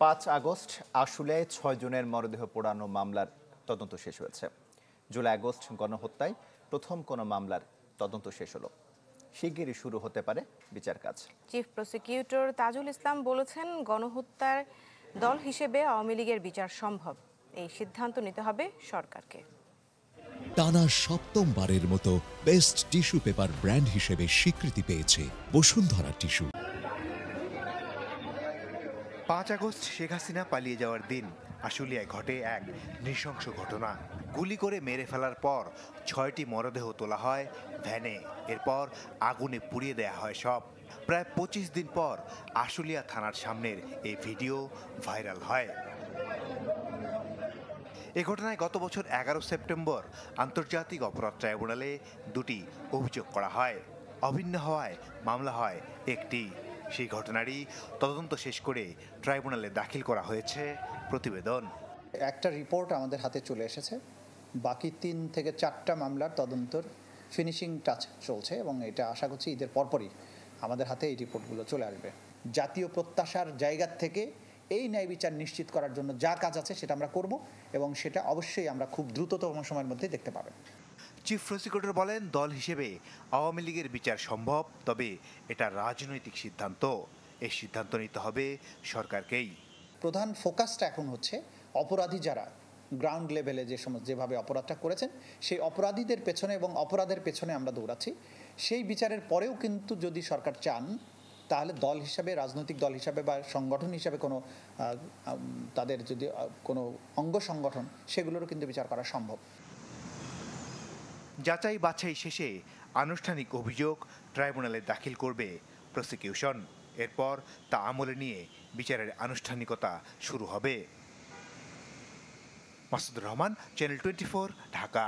5 August আশুলিয়ায় 6 জনের মরদেহ পোড়ানো মামলার তদন্ত শেষ হয়েছে। জুলাই আগস্ট গণহত্যায় প্রথম কোনো মামলার তদন্ত শেষ হলো। শিগগিরই শুরু হতে পারে বিচার কাজ। চিফ প্রসিকিউটর তাজুল ইসলাম বলেছেন, গণহত্যার দল হিসেবে আওয়ামী লীগের বিচার সম্ভব। এই সিদ্ধান্ত নিতে হবে সরকারকে। টানা সপ্তমবারের মতো বেস্ট টিস্যু পেপার ব্র্যান্ড হিসেবে স্বীকৃতি পেয়েছে বসুন্ধরা টিস্যু। 5 আগস্ট শেখ হাসিনা পালিয়ে যাওয়ার দিন আশুলিয়ায় ঘটে এক নৃশংস ঘটনা। গুলি করে মেরে ফেলার পর 6টি মরদেহ তোলা হয় ভ্যানে, এরপর আগুনে পুড়িয়ে দেয়া হয় সব। প্রায় 25 দিন পর আশুলিয়া থানার সামনের এই ভিডিও ভাইরাল হয়। এ ঘটনায় গত বছর 11 সেপ্টেম্বর আন্তর্জাতিক অপরাধ ট্রাইব্যুনালে 2টি অভিযোগ করা হয়। অভিন্ন হওয়ায় মামলা হয় একটি। সেই ঘটনারই তদন্ত শেষ করে ট্রাইব্যুনালে দাখিল করা হয়েছে প্রতিবেদন। একটা রিপোর্ট আমাদের হাতে চলে এসেছে, বাকি 3 থেকে 4টা মামলার তদন্তর ফিনিশিং টাচ চলছে এবং এটা আশা করছি ঈদের পরপরই আমাদের হাতে এই রিপোর্টগুলো চলে আসবে। জাতীয় প্রত্যাশার জায়গা থেকে এই ন্যায় বিচার নিশ্চিত করার জন্য যা কাজ আছে সেটা আমরা করব এবং সেটা অবশ্যই আমরা খুব দ্রুততম সময়ের মধ্যে দেখতে পাবেন। চিফ প্রসিকিউটর বলেন, দল হিসেবে আওয়ামী লীগের বিচার সম্ভব, তবে এটা রাজনৈতিক সিদ্ধান্ত। এই সিদ্ধান্ত নিতে হবে সরকারকেই। প্রধান ফোকাসটা এখন হচ্ছে অপরাধী যারা গ্রাউন্ড লেভেলে যেভাবে অপরাধটা করেছেন সেই অপরাধীদের পেছনে এবং অপরাধের পেছনে আমরা দৌড়াচ্ছি। সেই বিচারের পরেও কিন্তু যদি সরকার চান তাহলে দল হিসাবে, রাজনৈতিক দল হিসাবে বা সংগঠন হিসাবে কোনো তাদের যদি কোনো অঙ্গ সংগঠন, সেগুলোরও কিন্তু বিচার করা সম্ভব। যাচাই বাছাই শেষে আনুষ্ঠানিক অভিযোগ ট্রাইব্যুনালে দাখিল করবে প্রসিকিউশন। এরপর তা আমলে নিয়ে বিচারের আনুষ্ঠানিকতা শুরু হবে। মাসুদুর রহমান, চ্যানেল 24, ঢাকা।